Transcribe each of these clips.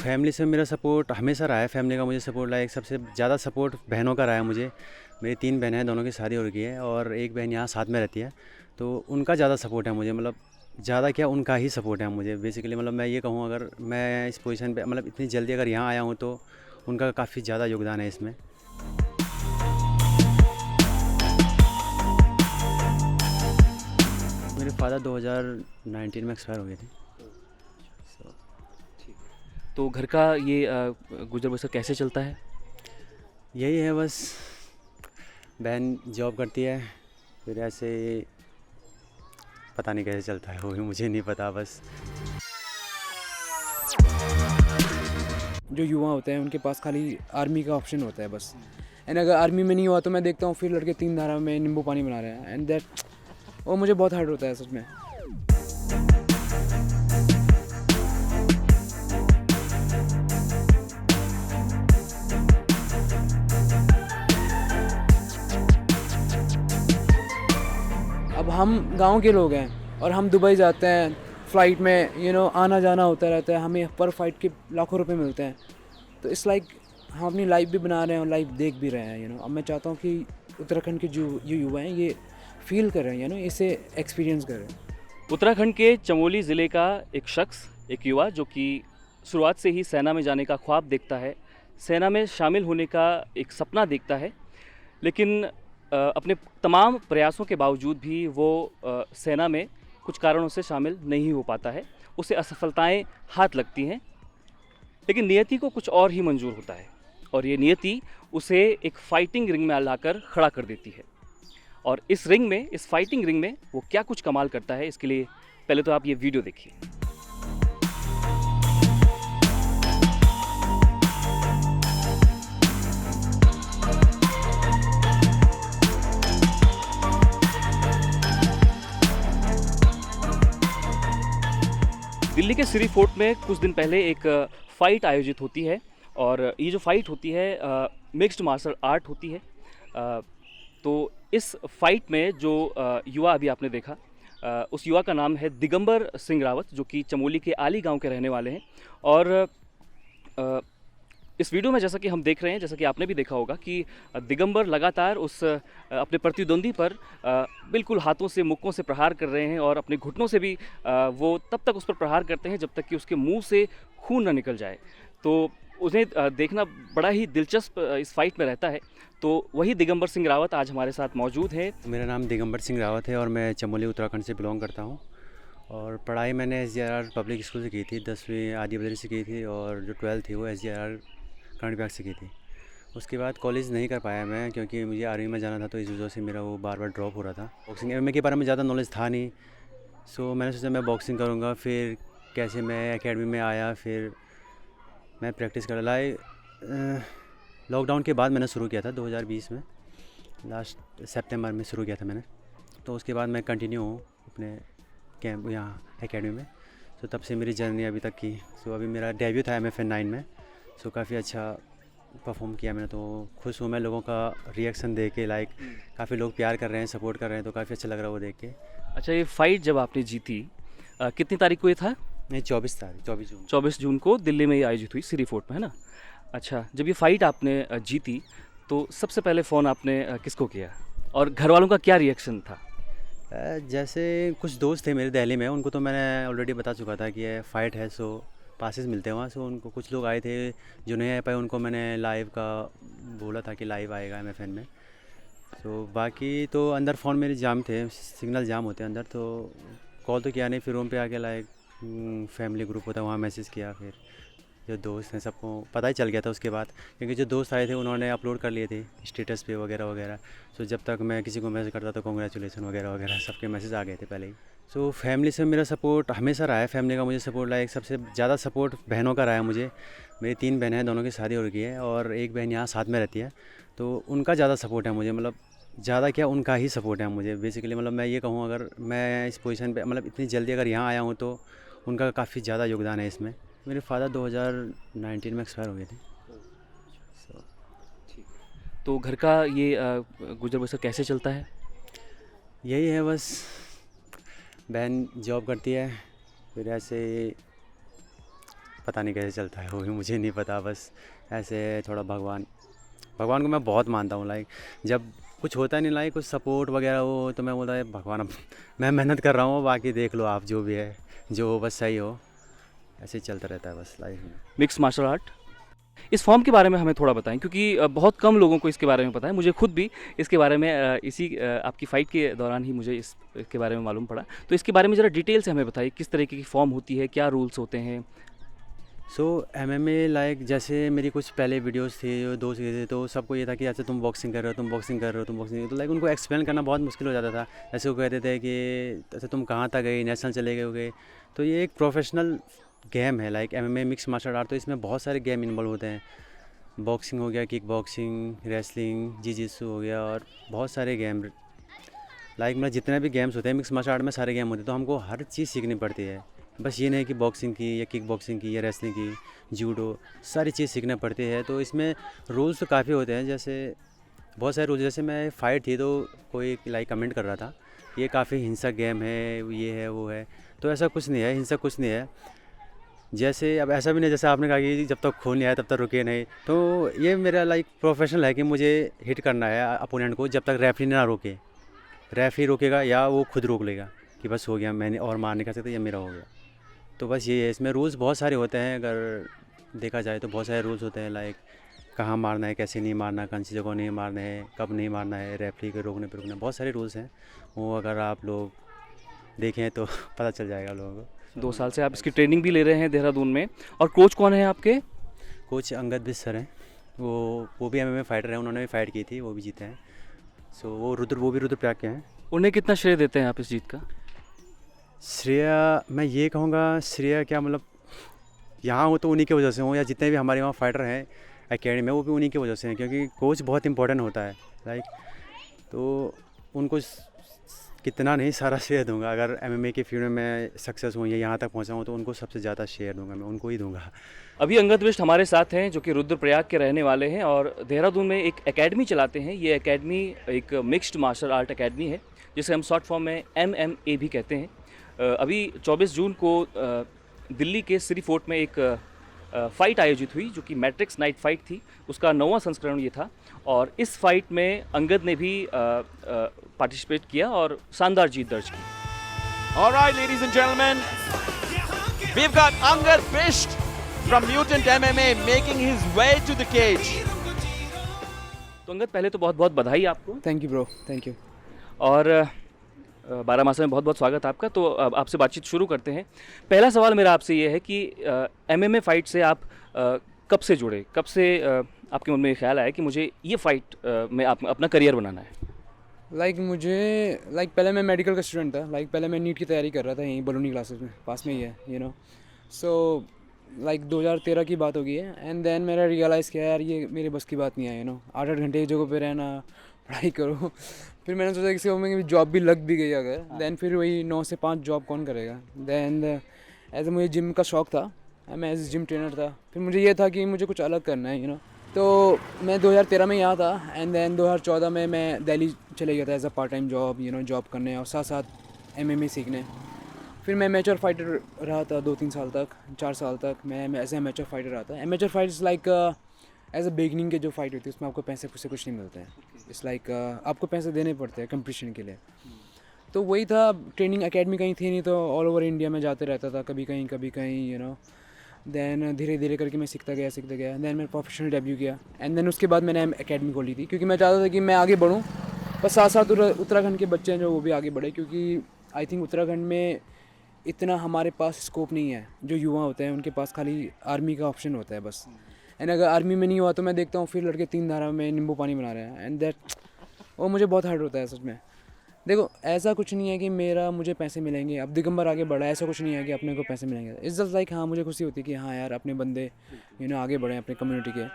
Family से मेरा support हमेशा रहा है। फैमिली का मुझे सपोर्ट लाइक सबसे ज़्यादा सपोर्ट बहनों का रहा है मुझे। मेरी 3 बहनें हैं, दोनों की शादी हो रखी है और एक बहन यहाँ साथ में रहती है, तो उनका ज़्यादा सपोर्ट है मुझे। मतलब ज़्यादा क्या, उनका ही सपोर्ट है मुझे बेसिकली। मतलब मैं ये कहूँ, अगर मैं इस पोजीशन पे मतलब इतनी जल्दी अगर यहाँ आया हूँ तो उनका काफ़ी ज़्यादा योगदान है इसमें। मेरे फादर 2019 में एक्सपायर हो गए थे। ठीक है। तो घर का ये गुजर बसर कैसे चलता है? यही है बस, बहन जॉब करती है, फिर ऐसे पता नहीं कैसे चलता है, वो भी मुझे नहीं पता बस। जो युवा होते हैं उनके पास खाली आर्मी का ऑप्शन होता है बस। एंड अगर आर्मी में नहीं हुआ तो मैं देखता हूँ फिर लड़के 3 धारा में नींबू पानी बना रहे हैं, एंड दैट वो मुझे बहुत हार्ड होता है सच में। अब हम गांव के लोग हैं और हम दुबई जाते हैं फ़्लाइट में, आना जाना होता रहता है, हमें पर फ्लाइट के लाखों रुपए मिलते हैं। तो इट्स लाइक हम अपनी लाइफ भी बना रहे हैं और लाइफ देख भी रहे हैं। अब मैं चाहता हूँ कि उत्तराखंड के जो युवा हैं ये फील करें, इसे एक्सपीरियंस करें। उत्तराखंड के चमोली ज़िले का एक शख्स, एक युवा जो कि शुरुआत से ही सेना में जाने का ख्वाब देखता है, सेना में शामिल होने का एक सपना देखता है, लेकिन अपने तमाम प्रयासों के बावजूद भी वो सेना में कुछ कारणों से शामिल नहीं हो पाता है। उसे असफलताएं हाथ लगती हैं, लेकिन नियति को कुछ और ही मंजूर होता है और ये नियति उसे एक फाइटिंग रिंग में लाकर खड़ा कर देती है। और इस रिंग में, इस फाइटिंग रिंग में वो क्या कुछ कमाल करता है, इसके लिए पहले तो आप ये वीडियो देखिए। दिल्ली के सिरी फोर्ट में कुछ दिन पहले एक फ़ाइट आयोजित होती है और ये जो फ़ाइट होती है मिक्स्ड मार्शल आर्ट होती है। तो इस फाइट में जो युवा अभी आपने देखा, उस युवा का नाम है दिगंबर सिंह रावत, जो कि चमोली के आली गांव के रहने वाले हैं। और इस वीडियो में जैसा कि हम देख रहे हैं, जैसा कि आपने भी देखा होगा कि दिगंबर लगातार उस अपने प्रतिद्वंदी पर बिल्कुल हाथों से, मुक्कों से प्रहार कर रहे हैं और अपने घुटनों से भी वो तब तक उस पर प्रहार करते हैं जब तक कि उसके मुंह से खून न निकल जाए। तो उन्हें देखना बड़ा ही दिलचस्प इस फाइट में रहता है। तो वही दिगंबर सिंह रावत आज हमारे साथ मौजूद है। मेरा नाम दिगंबर सिंह रावत है और मैं चमोली उत्तराखंड से बिलोंग करता हूँ। और पढ़ाई मैंने SGRR पब्लिक स्कूल से की थी, 10वीं आदि बद्री से की थी और जो 12th थी वो SGRR करंट विभाग से की थी। उसके बाद कॉलेज नहीं कर पाया मैं, क्योंकि मुझे आर्मी में जाना था, तो इस वजह से मेरा वो बार बार ड्रॉप हो रहा था। बॉक्सिंग MMA के बारे में ज़्यादा नॉलेज था नहीं, सो मैंने सोचा मैं बॉक्सिंग करूँगा। फिर कैसे मैं एकेडमी में आया, फिर मैं प्रैक्टिस कर लॉकडाउन के बाद मैंने शुरू किया था 2020 में, लास्ट सितंबर में शुरू किया था मैंने। तो उसके बाद मैं कंटिन्यू हूँ अपने कैंप यहाँ एकेडमी में। सो तब से मेरी जर्नी अभी तक की। सो अभी मेरा डेब्यू था MFN 9 में। सो काफ़ी अच्छा परफॉर्म किया मैंने, तो खुश हूँ मैं। लोगों का रिएक्शन देख के, लाइक काफ़ी लोग प्यार कर रहे हैं, सपोर्ट कर रहे हैं, तो काफ़ी अच्छा लग रहा है वो देख के। अच्छा, ये फाइट जब आपने जीती, कितनी तारीख को ये था? नहीं, 24 जून। 24 जून को दिल्ली में ये आयोजित हुई, सिरी फोर्ट में, है ना? अच्छा, जब ये फाइट आपने जीती तो सबसे पहले फ़ोन आपने किसको किया और घर वालों का क्या रिएक्शन था? जैसे कुछ दोस्त थे मेरे दिल्ली में, उनको तो मैंने ऑलरेडी बता चुका था कि ये फ़ाइट है, सो पासेस मिलते हैं वहाँ। सो उनको, कुछ लोग आए थे जो नहीं आ पाए, उनको मैंने लाइव का बोला था कि लाइव आएगा MFN में। सो बाकी तो अंदर फ़ोन मेरे जाम थे, सिग्नल जाम होते हैं अंदर, तो कॉल तो किया नहीं। फिर रूम पे आके लाइक फैमिली ग्रुप होता है वहाँ मैसेज किया। फिर जो दोस्त हैं सबको पता ही चल गया था उसके बाद, क्योंकि जो दोस्त आए थे उन्होंने अपलोड कर लिए थे स्टेटस पे वगैरह वगैरह। सो जब तक मैं किसी को मैसेज करता तो कॉन्ग्रेचुलेसन वगैरह वगैरह सबके मैसेज आ गए थे पहले ही। सो फैमिली से मेरा सपोर्ट हमेशा रहा है। फैमिली का मुझे सपोर्ट लाइक सबसे ज़्यादा सपोर्ट बहनों का रहा है मुझे। मेरी 3 बहनें हैं, दोनों की शादी हो रखी है और एक बहन यहाँ साथ में रहती है, तो उनका ज़्यादा सपोर्ट है मुझे। मतलब ज़्यादा क्या, उनका ही सपोर्ट है मुझे बेसिकली। मतलब मैं ये कहूँ, अगर मैं इस पोजीशन पे मतलब इतनी जल्दी अगर यहाँ आया हूँ तो उनका काफ़ी ज़्यादा योगदान है इसमें। मेरे फादर 2019 में एक्सपायर हो गए थे। ठीक है। तो घर का ये गुजर बसर कैसे चलता है? यही है बस, बहन जॉब करती है, फिर ऐसे पता नहीं कैसे चलता है वो भी मुझे नहीं पता, बस ऐसे थोड़ा भगवान भगवान को मैं बहुत मानता हूँ। लाइक जब कुछ होता नहीं, लाइक कुछ सपोर्ट वगैरह हो, तो मैं बोलता है भगवान अब मैं मेहनत कर रहा हूँ, बाकी देख लो आप जो भी है, जो हो बस सही हो। ऐसे ही चलता रहता है बस लाइफ में। मिक्स मार्शल आर्ट, इस फॉर्म के बारे में हमें थोड़ा बताएं, क्योंकि बहुत कम लोगों को इसके बारे में पता है। मुझे खुद भी इसके बारे में आपकी फ़ाइट के दौरान ही मुझे इसके बारे में मालूम पड़ा। तो इसके बारे में ज़रा डिटेल से हमें बताइए, किस तरीके की फॉर्म होती है, क्या रूल्स होते हैं? सो MMA लाइक जैसे मेरी कुछ पहले वीडियोस थी, जो दोस्त गए थे, तो सबको ये था कि ऐसे तुम बॉक्सिंग कर रहे हो, तुम बॉक्सिंग कर रहे हो, तुम बॉक्सिंग कर रहे हो, तो लाइक उनको एक्सप्लेन करना बहुत मुश्किल हो जाता था। जैसे वो कहते थे कि ऐसे तुम कहाँ तक गए, नेशनल चले गए। तो ये एक प्रोफेशनल गेम है like MMA mix martial art. तो इसमें बहुत सारे गेम इन्वॉल्व होते हैं। बॉक्सिंग हो गया, किक बॉक्सिंग, रेसलिंग, जिजित्सु हो गया, और बहुत सारे गेम लाइक मतलब जितने भी गेम्स होते हैं मिक्स मार्शल आर्ट में सारे गेम होते हैं। तो हमको हर चीज़ सीखनी पड़ती है, बस ये नहीं कि बॉक्सिंग की या किक बॉक्सिंग की या रेसलिंग की, जूडो, सारी चीज़ सीखना पड़ती है। तो इसमें रूल्स तो काफ़ी होते हैं, जैसे बहुत सारे रूल्स। जैसे मैं फ़ाइट थी तो कोई लाइक कमेंट कर रहा था ये काफ़ी हिंसक गेम है, ये है वो है, तो ऐसा कुछ नहीं है, हिंसक कुछ नहीं है। जैसे अब ऐसा भी नहीं जैसे आपने कहा कि जब तक खून नहीं आया तब तक रुके नहीं, तो ये मेरा लाइक प्रोफेशनल है कि मुझे हिट करना है अपोनेंट को जब तक रेफरी ना रोके। रेफरी रोकेगा या वो खुद रोक लेगा कि बस हो गया, मैंने और मार नहीं कर सकता, ये मेरा हो गया। तो बस ये है, इसमें रूल्स बहुत सारे होते हैं। अगर देखा जाए तो बहुत सारे रूल्स होते हैं, लाइक कहाँ मारना है, कैसे नहीं मारना, कौन सी जगह नहीं मारना है, कब नहीं मारना है, रेफरी के रोकने पर रोकना, बहुत सारे रूल्स हैं। वो अगर आप लोग देखें तो पता चल जाएगा लोगों को। 2 साल से आप इसकी ट्रेनिंग भी ले रहे हैं देहरादून में, और कोच कौन है आपके? कोच अंगद बिस सर हैं, वो भी MMA फाइटर हैं, उन्होंने भी फाइट की थी, वो भी जीते हैं। सो वो भी रुद्रप्रयाग के हैं। उन्हें कितना श्रेय देते हैं आप इस जीत का? श्रेय मैं ये कहूँगा, श्रेय क्या मतलब यहाँ हूँ तो उन्हीं की वजह से हूँ, या जितने भी हमारे वहाँ फाइटर हैं एकेडमी में वो भी उन्हीं की वजह से हैं, क्योंकि कोच बहुत इंपॉर्टेंट होता है लाइक। तो उनको कितना नहीं सारा श्रेय दूंगा। अगर MMA की फील्ड में मैं सक्सेस हूँ या यहाँ तक पहुँचा हूँ तो उनको सबसे ज़्यादा शेयर दूंगा, मैं उनको ही दूंगा। अभी अंगद बिष्ट हमारे साथ हैं, जो कि रुद्रप्रयाग के रहने वाले हैं और देहरादून में एक एकेडमी चलाते हैं। ये एकेडमी एक मिक्स्ड मार्शल आर्ट एकेडमी है, जिसे हम शॉर्ट फॉर्म में MMA भी कहते हैं। अभी 24 जून को दिल्ली के सिटी फोर्ट में एक फ़ाइट आयोजित हुई, जो कि मैट्रिक्स नाइट फाइट थी। उसका 9वां संस्करण ये था, और इस फाइट में अंगद ने भी पार्टिसिपेट किया और शानदार जीत दर्ज की। All right, ladies and gentlemen, we've got Angad Bisht from Mutant MMA making his way to the cage. तो अंगद, पहले तो बहुत बहुत बधाई आपको, thank you bro, thank you. और बारामासा में बहुत बहुत स्वागत आपका। तो अब आपसे बातचीत शुरू करते हैं। पहला सवाल मेरा आपसे ये है कि MMA फाइट से आप कब से जुड़े, कब से आपके मन में ये ख्याल आया कि मुझे ये फाइट में अपना करियर बनाना है? लाइक पहले मैं मेडिकल का स्टूडेंट था। पहले मैं नीट की तैयारी कर रहा था यहीं बलूनी क्लासेस में, पास में ही है सो 2013 की बात होगी है। एंड देन मेरा रियलाइज़ किया यार ये मेरे बस की बात नहीं है 8-8 घंटे एक जगह पे रहना, पढ़ाई करो। फिर मैंने सोचा किसी में जॉब भी लग भी गई अगर, देन फिर वही 9 से 5 जॉब कौन करेगा। देन एज मुझे जिम का शौक़ था, मैं एज जिम ट्रेनर था। फिर मुझे ये था कि मुझे कुछ अलग करना है तो मैं 2013 में यहाँ था। एंड देन 2014 में मैं दिल्ली चले गया था as a part time job job करने और साथ साथ MMA सीखने। फिर मैं एमेचर फाइटर रहा था 2-3 साल तक, 4 साल तक मैं एज ए एमेचर फाइटर रहा था। Amateur fights like as a beginning के जो फाइट होती है उसमें आपको पैसे से कुछ नहीं मिलते हैं। इट्स लाइक आपको पैसे देने पड़ते हैं कंपटीशन के लिए। तो वही था, ट्रेनिंग एकेडमी कहीं थी नहीं, तो ऑल ओवर इंडिया में जाते रहता था, कभी कहीं देन धीरे धीरे करके मैं सीखता गया। देन मैंने प्रोफेशनल डेब्यू किया। एंड देन उसके बाद मैंने एकेडमी खोली थी, क्योंकि मैं चाहता था कि मैं आगे बढ़ूँ, पर साथ साथ उत्तराखंड के बच्चे हैं जो वो भी आगे बढ़े, क्योंकि आई थिंक उत्तराखंड में इतना हमारे पास स्कोप नहीं है। जो युवा होते हैं उनके पास खाली आर्मी का ऑप्शन होता है बस। एंड अगर आर्मी में नहीं हुआ तो मैं देखता हूँ फिर लड़के 3 धारा में नींबू पानी बना रहे हैं। एंड दैट वो मुझे बहुत हर्ट होता है सच में। देखो ऐसा कुछ नहीं है कि मुझे पैसे मिलेंगे, अब दिगंबर आगे बढ़ा, ऐसा कुछ नहीं है कि अपने को पैसे मिलेंगे। इट्स जस्ट लाइक हाँ मुझे खुशी होती है कि हाँ यार अपने बंदे आगे बढ़े अपने कम्युनिटी के,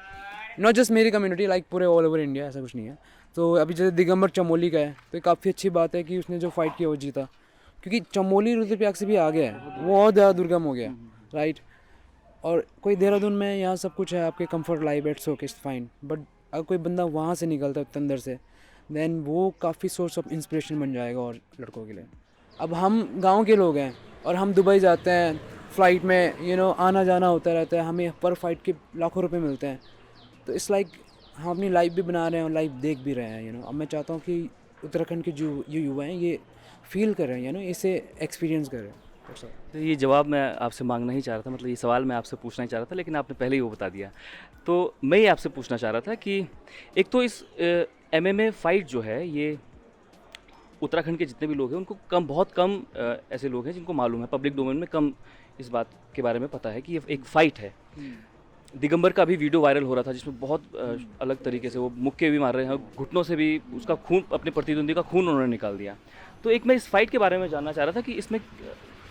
नॉट जस्ट मेरी कम्युनिटी, लाइक पूरे ऑल ओवर इंडिया, ऐसा कुछ नहीं है। तो अभी जैसे दिगंबर चमोली का है तो ये काफ़ी अच्छी बात है कि उसने जो फाइट किया वो जीता, क्योंकि चमोली रुद्रप्रयाग से भी आगे है, वो और ज़्यादा दुर्गम हो गया राइट। और कोई देहरादून में यहाँ सब कुछ है, आपके comfort life it's okay fine, but अगर कोई बंदा वहाँ से निकलता है अंदर से, देन वो काफ़ी सोर्स ऑफ इंस्पिरेशन बन जाएगा और लड़कों के लिए। अब हम गांव के लोग हैं और हम दुबई जाते हैं, फ्लाइट में आना जाना होता रहता है, हमें पर फाइट के लाखों रुपए मिलते हैं। तो इट्स लाइक हम अपनी लाइफ भी बना रहे हैं और लाइफ देख भी रहे हैं। अब मैं चाहता हूँ कि उत्तराखंड के जो युवा हैं ये फील कर रहे हैं, इसे एक्सपीरियंस कर रहे हैं। That's all. तो ये जवाब मैं आपसे मांगना ही चाह रहा था, मतलब ये सवाल मैं आपसे पूछना ही चाह रहा था, लेकिन आपने पहले ही वो बता दिया। तो मैं ये आपसे पूछना चाह रहा था कि एक तो इस MMA फाइट जो है ये उत्तराखंड के जितने भी लोग हैं उनको बहुत कम ऐसे लोग हैं जिनको मालूम है, पब्लिक डोमेन में कम इस बात के बारे में पता है कि ये एक फ़ाइट है। दिगंबर का भी वीडियो वायरल हो रहा था जिसमें बहुत अलग तरीके से वो मुक्के भी मार रहे हैं, घुटनों से भी उसका खून, अपने प्रतिद्वंदी का खून उन्होंने निकाल दिया। तो एक मैं इस फाइट के बारे में जानना चाह रहा था कि इसमें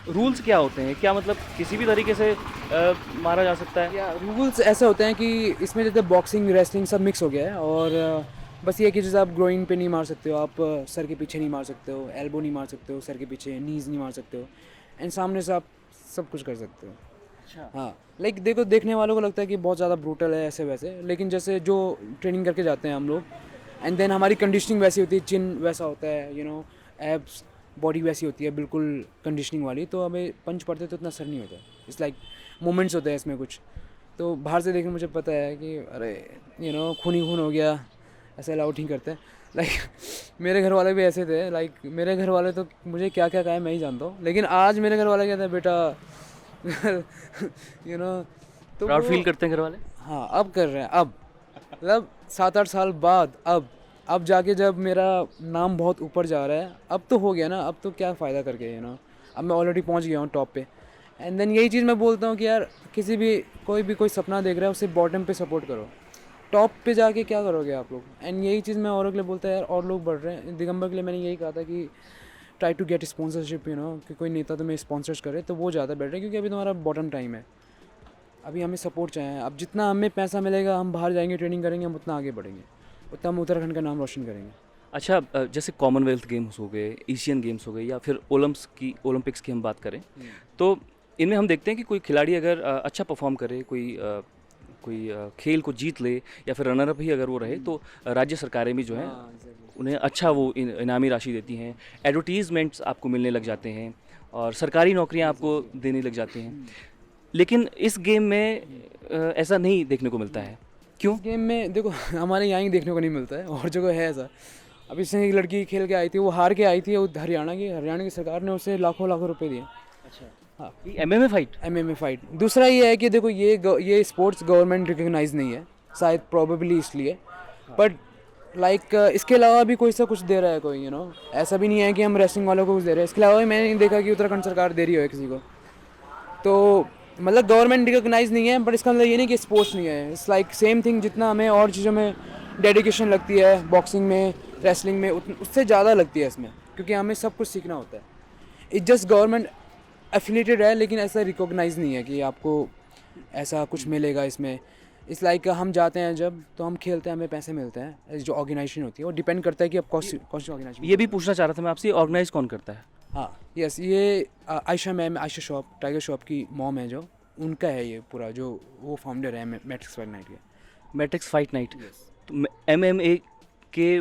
रूल्स क्या होते हैं, क्या मतलब किसी भी तरीके से मारा जा सकता है? या रूल्स ऐसे होते हैं कि इसमें जैसे बॉक्सिंग रेसलिंग सब मिक्स हो गया है, और बस ये कि जैसे आप ग्रोइन पे नहीं मार सकते हो, आप सर के पीछे नहीं मार सकते हो, एल्बो नहीं मार सकते हो सर के पीछे, नीज़ नहीं मार सकते हो, एंड सामने से आप सब कुछ कर सकते हो। अच्छा। हाँ, लाइक देखो, देखने वालों को लगता है कि बहुत ज़्यादा ब्रूटल है ऐसे वैसे, लेकिन जैसे जो ट्रेनिंग करके जाते हैं हम लोग, एंड देन हमारी कंडीशनिंग वैसी होती है, चिन वैसा होता है, एब्स बॉडी वैसी होती है बिल्कुल कंडीशनिंग वाली, तो हमें पंच पड़ते तो इतना असर नहीं होता। इट्स लाइक मोमेंट्स होते हैं इसमें कुछ, तो बाहर से देखने मुझे पता है कि अरे खून ही खून हो गया, ऐसे अलाउड नहीं करते। लाइक मेरे घर वाले भी ऐसे थे, लाइक मेरे घर वाले तो मुझे क्या क्या कहा है मैं ही जानता हूँ, लेकिन आज मेरे घर वाले कहते हैं बेटा तो प्राउड फील करते हैं घर वाले? हाँ, अब कर रहे हैं, अब मतलब 7-8 साल बाद अब जाके जब मेरा नाम बहुत ऊपर जा रहा है, अब तो हो गया ना, अब तो क्या फ़ायदा करके अब मैं ऑलरेडी पहुंच गया हूँ टॉप पे। एंड देन यही चीज़ मैं बोलता हूँ कि यार कोई सपना देख रहा है, उसे बॉटम पे सपोर्ट करो, टॉप पे जाके क्या करोगे आप लोग। एंड यही चीज़ मैं औरों के लिए बोलता है, यार और लोग बढ़ रहे हैं। दिगंबर के लिए मैंने यही कहा था कि ट्राई टू गेट स्पॉन्सरशिप, कि कोई नेता तुम्हें स्पॉन्सर्स करे तो वो ज़्यादा बेटर है, क्योंकि अभी तुम्हारा बॉटम टाइम है, अभी हमें सपोर्ट चाहिए। अब जितना हमें पैसा मिलेगा, हम बाहर जाएंगे, ट्रेनिंग करेंगे, हम उतना आगे बढ़ेंगे, उतना हम उत्तराखंड का नाम रोशन करेंगे। अच्छा, जैसे कॉमनवेल्थ गेम्स हो गए, एशियन गेम्स हो गए, या फिर ओलंपिक्स की हम बात करें, तो इनमें हम देखते हैं कि कोई खिलाड़ी अगर अच्छा परफॉर्म करे, कोई खेल को जीत ले, या फिर रनर अप ही अगर वो रहे, तो राज्य सरकारें भी जो हैं उन्हें अच्छा वो इनामी राशि देती हैं, एडवर्टीज़मेंट्स आपको मिलने लग जाते हैं, और सरकारी नौकरियां आपको देने लग जाते हैं। लेकिन इस गेम में ऐसा नहीं देखने को मिलता है, क्यों? इस गेम में देखो हमारे यहाँ ही देखने को नहीं मिलता है, और जगह है ऐसा। अभी इसमें एक लड़की खेल के आई थी, वो हार के आई थी, वो हरियाणा की सरकार ने उसे लाखों रुपए दिए। अच्छा। हाँ, MMA फाइट? MMA fight. दूसरा ये है कि देखो ये स्पोर्ट्स गवर्नमेंट रिकग्नाइज नहीं है, शायद प्रोबेबली इसलिए, बट लाइक इसके अलावा भी कोई सा कुछ दे रहा है कोई, ऐसा भी नहीं है कि हम रेसलिंग वालों को कुछ दे रहे हैं। इसके अलावा भी मैंने नहीं देखा कि उत्तराखंड सरकार दे रही हो किसी को, तो मतलब गवर्नमेंट रिकग्नाइज नहीं है, बट इसका मतलब ये नहीं कि स्पोर्ट्स नहीं है। इट्स लाइक सेम थिंग, जितना हमें और चीज़ों में डेडिकेशन लगती है, बॉक्सिंग में, रेसलिंग में, उससे ज़्यादा लगती है इसमें, क्योंकि हमें सब कुछ सीखना होता है। इट जस्ट गवर्नमेंट एफिलेटेड है, लेकिन ऐसा रिकॉग्नाइज नहीं है कि आपको ऐसा कुछ मिलेगा इसमें। इस लाइक हम जाते हैं जब, तो हम खेलते हैं, हमें पैसे मिलते हैं। जो ऑर्गेनाइजेशन होती है वो डिपेंड करता है कि आप कौन सी ऑर्गेनाइजेशन। ये भी पूछना चाह रहा था मैं आपसे, ऑर्गेनाइज कौन करता है? हाँ, यस, ये आयशा श्रॉफ, टाइगर श्रॉफ की मॉम है जो, उनका है ये पूरा, जो वो फाउंडर है मैट्रिक्स फाइट नाइट के। Matrix Fight Night. तो MMA के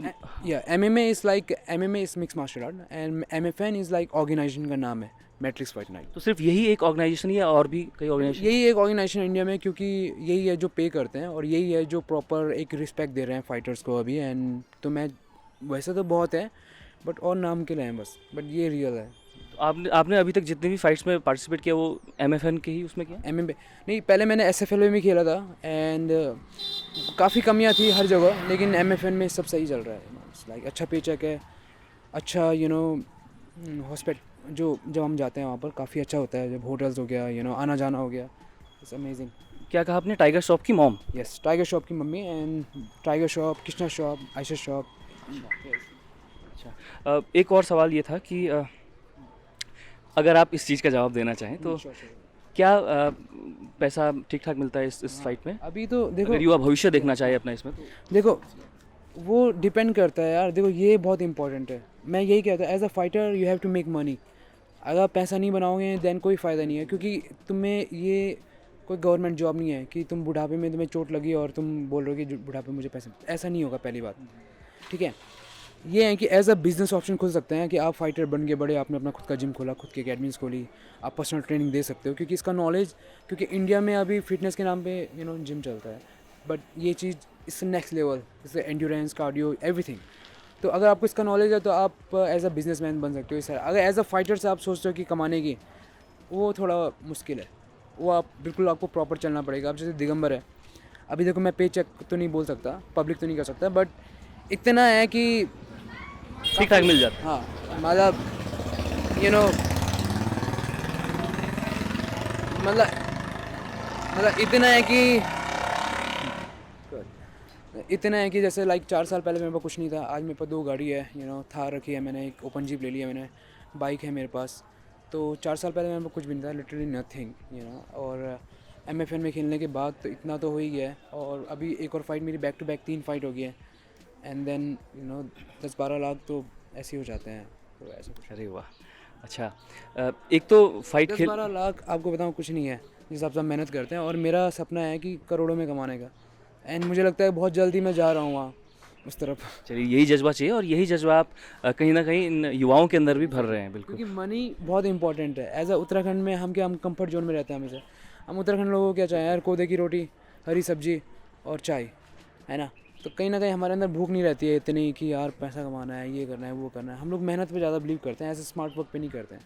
या MMA is like, MMA is mix martial art, and MFN is like organization का नाम है, मैट्रिक्स फाइट नाइट। तो सिर्फ यही एक ऑर्गेनाइजेशन या और भी कई ऑर्गेनाइजेशन? यही एक ऑर्गेनाइजेशन इंडिया में, क्योंकि यही है जो पे करते हैं, और यही है जो प्रॉपर एक रिस्पेक्ट दे रहे हैं फाइटर्स को अभी। एंड तो मैं, वैसे तो बहुत है, बट और नाम के लिए हैं बस, बट ये रियल है। तो आपने अभी तक जितने भी फाइट्स में पार्टिसिपेट किया वो MFN के ही उसमें किया? MMA नहीं, पहले मैंने SFL में खेला था, एंड काफ़ी कमियां थी हर जगह, लेकिन MFN में सब सही चल रहा है। लाइक अच्छा पेचेक है, अच्छा हॉस्पिटल जब हम जाते हैं वहाँ पर काफ़ी अच्छा होता है, जब होटल्स हो गया, आना जाना हो गया, इट्स अमेजिंग। क्या कहा आपने? टाइगर श्रॉफ की मॉम? यस, टाइगर श्रॉफ की mummy, and tiger Shroff, Krishna Shroff, Ayesha Shroff. अच्छा, एक और सवाल ये था कि अगर आप इस चीज़ का जवाब देना चाहें तो क्या पैसा ठीक ठाक मिलता है इस फाइट में? अभी तो देखो, अगर युवा भविष्य देखना चाहे अपना इसमें तो? देखो वो डिपेंड करता है यार, देखो ये बहुत इंपॉर्टेंट है। मैं यही कहता हूँ, as a fighter you have to make money. अगर पैसा नहीं बनाओगे देन कोई फ़ायदा नहीं है, क्योंकि तुम्हें ये कोई गवर्नमेंट जॉब नहीं है कि तुम बुढ़ापे में तुम्हें चोट लगी और तुम बोल रहे हो कि बुढ़ापे में मुझे पैसे, ऐसा नहीं होगा पहली बात, ठीक है। ये है कि एज अ बिजनेस ऑप्शन खुल सकते हैं कि आप फाइटर बन के बड़े, आपने अपना खुद का जिम खोला, खुद की अकेडमीज खोली, आप पर्सनल ट्रेनिंग दे सकते हो, क्योंकि इसका नॉलेज, क्योंकि इंडिया में अभी फिटनेस के नाम पे जिम चलता है, बट ये चीज़ इससे नेक्स्ट लेवल, इससे एंड्योरेंस, कार्डियो, एवरीथिंग। तो अगर आपको इसका नॉलेज है तो आप एज अ बिजनेसमैन बन सकते हो। सर अगर एज अ फाइटर से आप सोचते हो कि कमाने की, वो थोड़ा मुश्किल है। वो आप बिल्कुल, आपको प्रॉपर चलना पड़ेगा। अब जैसे दिगंबर है, अभी देखो मैं पे चेक तो नहीं बोल सकता, पब्लिक तो नहीं कर सकता, बट इतना है कि ठीक ठाक मिल जाता है। हाँ, मतलब मतलब इतना है कि जैसे लाइक 4 साल पहले मेरे पास कुछ नहीं था, आज मेरे पास 2 गाड़ी है, थार रखी है मैंने, एक ओपन जीप ले लिया मैंने, बाइक है मेरे पास। तो 4 साल पहले मेरे पास कुछ भी नहीं था, लिटरली नथिंग। और MFN में खेलने के बाद तो इतना तो हो ही गया है। और अभी एक और फाइट मेरी बैक टू बैक 3 फाइट हो गई है, एंड देन 10-12 लाख तो ऐसे ही हो जाते हैं। तो ऐसा कुछ अरे वाह, अच्छा। एक तो फाइट खेल 10-12 लाख आपको बताऊँ कुछ नहीं है, जिस हिसाब से हम मेहनत करते हैं। और मेरा सपना है कि करोड़ों में कमाने का, एंड मुझे लगता है बहुत जल्दी मैं जा रहा हूँ वहाँ उस तरफ। चलिए, यही जज्बा चाहिए और यही जज्बा आप कहीं ना कहीं इन युवाओं के अंदर भी भर रहे हैं। बिल्कुल, क्योंकि मनी बहुत इंपॉर्टेंट है। एज अ उत्तराखंड में हम कंफर्ट जोन में रहते हैं हमेशा। हम उत्तराखंड लोगों को क्या चाहिए यार, कोदे की रोटी, हरी सब्जी और चाय, है ना। तो कहीं ना कहीं हमारे अंदर भूख नहीं रहती है इतनी कि यार पैसा कमाना है, ये करना है, वो करना है। हम लोग मेहनत पे ज़्यादा बिलीव करते हैं, ऐसे स्मार्ट वर्क पे नहीं करते हैं।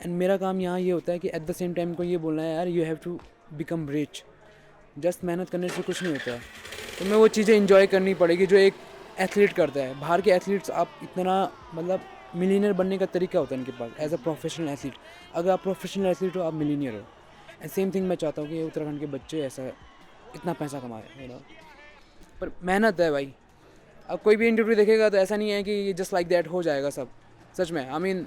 एंड मेरा काम यहाँ ये होता है कि एट द सेम टाइम को ये बोलना है यार, you have to become rich. Just मेहनत करने से कुछ नहीं होता है। तो मैं वो चीज़ें इंजॉय करनी पड़ेगी जो एक एथलीट करता है। बाहर के एथलीट्स, आप इतना मतलब मिलीनियर बनने का तरीका होता है इनके पास एज अ प्रोफेशनल एथलीट। अगर आप प्रोफेशनल एथलीट हो, आप मिलीनियर हो। एंड सेम थिंग मैं चाहता हूँ कि उत्तराखंड के बच्चे ऐसा इतना पैसा कमाए, पर मेहनत है भाई। अब कोई भी इंटरव्यू देखेगा तो ऐसा नहीं है कि जस्ट लाइक दैट हो जाएगा सब। सच में, आई मीन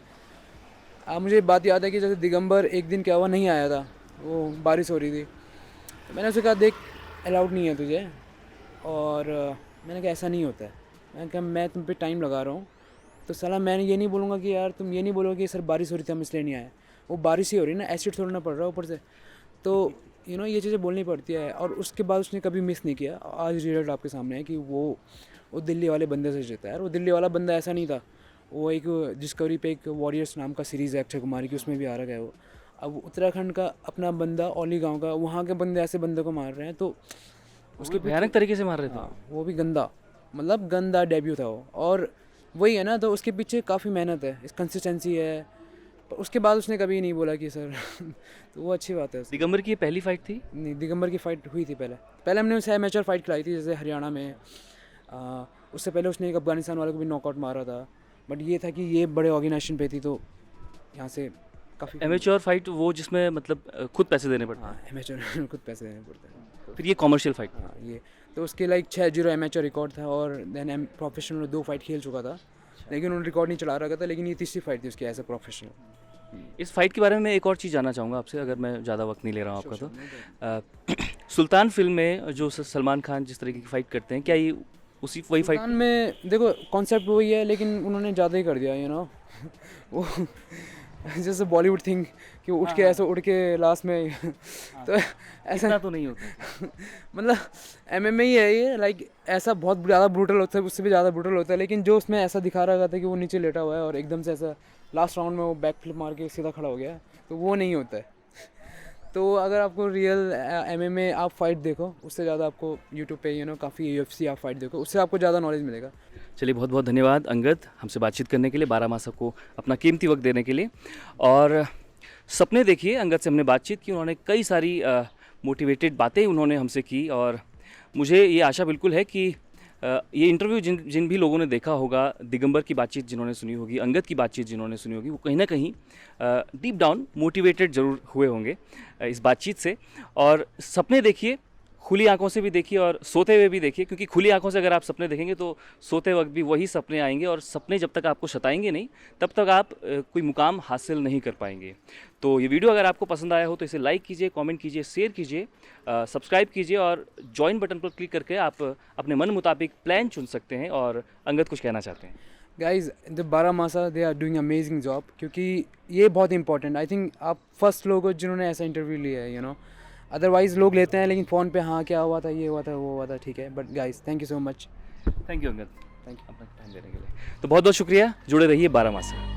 मुझे बात याद है कि जैसे दिगंबर एक दिन क्या हुआ, नहीं आया था, वो बारिश हो रही थी। तो मैंने उसे कहा देख, अलाउड नहीं है तुझे। और मैंने कहा ऐसा नहीं होता है। मैंने कहा मैं तुम पे टाइम लगा रहा हूँ, तो साला मैं ये नहीं बोलूँगा कि यार तुम ये नहीं बोलोगे कि सर बारिश हो रही थी हम इसलिए नहीं आए। वो बारिश ही हो रही है ना, एसिड छोड़ना पड़ रहा है ऊपर से। तो ये चीज़ें बोलनी पड़ती है। और उसके बाद उसने कभी मिस नहीं किया। आज रिजल्ट आपके सामने है कि वो दिल्ली वाले बंदे से जीता है। और वो दिल्ली वाला बंदा ऐसा नहीं था, वो एक डिस्कवरी पे एक वॉरियर्स नाम का सीरीज़ है अक्षय कुमार की, उसमें भी आ रहा है वो। अब उत्तराखंड का अपना बंदा, औली गांव का, वहाँ के बंदे ऐसे बंदे को मार रहे हैं, तो उसके भयानक तरीके से मार रहे थे। हाँ, वो भी गंदा, मतलब गंदा डेब्यू था वो। और वही है ना, तो उसके पीछे काफ़ी मेहनत है, इस कंसिस्टेंसी है। पर उसके बाद उसने कभी नहीं बोला कि सर तो वो अच्छी बात है। दिगंबर की ये पहली फाइट थी? नहीं, दिगंबर की फ़ाइट हुई थी पहले हमने उसे एमेचर फाइट खिलाई थी, जैसे हरियाणा में। उससे पहले उसने एक अफगानिस्तान वाले को भी नॉकआउट मारा था। बट ये था कि ये बड़े ऑर्गेनाइजेशन पे थी, तो यहाँ से काफ़ी एमेच्योर फाइट वो जिसमें मतलब खुद पैसे देने पड़ते हैं। हाँ, एमेचर खुद पैसे देने पड़ते हैं। फिर ये कॉमर्शियल फाइट। हाँ, ये तो उसके लाइक 6-0 एमेचर रिकॉर्ड था। और देन प्रोफेशनल 2 फाइट खेल चुका था, लेकिन उन्होंने रिकॉर्ड नहीं चला रखा था। लेकिन ये तीसरी फाइट थी उसकी एज ए प्रोफेशनल। इस फाइट के बारे में मैं एक और चीज़ जानना चाहूँगा आपसे, अगर मैं ज़्यादा वक्त नहीं ले रहा हूँ आपका तो। सुल्तान फिल्म में जो सलमान खान जिस तरीके की फ़ाइट करते हैं, क्या ये वही फाइट? सुल्तान में देखो कॉन्सेप्ट वही है, लेकिन उन्होंने ज़्यादा ही कर दिया, वो जैसे बॉलीवुड थिंग कि उठ के ऐसे उड़ के लास्ट में तो ऐसा तो नहीं होता। मतलब MMA ही है ये, लाइक ऐसा बहुत ज़्यादा ब्रूटल होता है, उससे भी ज़्यादा ब्रूटल होता है। लेकिन जो उसमें ऐसा दिखा रहा था कि वो नीचे लेटा हुआ है और एकदम से ऐसा लास्ट राउंड में वो बैक फ्लिप मार के सीधा खड़ा हो गया, तो वो नहीं होता है। तो अगर आपको रियल MMA आप फाइट देखो, उससे ज़्यादा आपको यूट्यूब पे काफ़ी UFC आप फाइट देखो, उससे आपको ज़्यादा नॉलेज मिलेगा। चलिए, बहुत बहुत धन्यवाद अंगद, हमसे बातचीत करने के लिए, 12 मासा को अपना कीमती वक्त देने के लिए। और सपने देखिए, अंगद से हमने बातचीत की, उन्होंने कई सारी मोटिवेटेड बातें उन्होंने हमसे की। और मुझे ये आशा बिल्कुल है कि ये इंटरव्यू जिन भी लोगों ने देखा होगा, दिगंबर की बातचीत जिन्होंने सुनी होगी, अंगद की बातचीत जिन्होंने सुनी होगी, वो कहीं ना कहीं डीप डाउन मोटिवेटेड ज़रूर हुए होंगे इस बातचीत से। और सपने देखिए, खुली आंखों से भी देखिए और सोते हुए भी देखिए, क्योंकि खुली आंखों से अगर आप सपने देखेंगे तो सोते वक्त भी वही सपने आएंगे, और सपने जब तक आपको सताएंगे नहीं तब तक आप कोई मुकाम हासिल नहीं कर पाएंगे। तो ये वीडियो अगर आपको पसंद आया हो तो इसे लाइक कीजिए, कमेंट कीजिए, शेयर कीजिए, सब्सक्राइब कीजिए और ज्वाइन बटन पर क्लिक करके आप अपने मन मुताबिक प्लान चुन सकते हैं। और अंगद कुछ कहना चाहते हैं? गाइज द 12 मासा they are doing amazing job, क्योंकि ये बहुत इंपॉर्टेंट, आई थिंक आप फर्स्ट लोग हो जिन्होंने ऐसा इंटरव्यू लिया है। अदरवाइज़ लोग लेते हैं लेकिन फ़ोन पे हाँ क्या हुआ था, ये हुआ था, वो हुआ था, ठीक है। But guys thank you so much. Thank you Angad, thank you. अपना टाइम देने के लिए। तो बहुत बहुत शुक्रिया, जुड़े रहिए 12 माह से।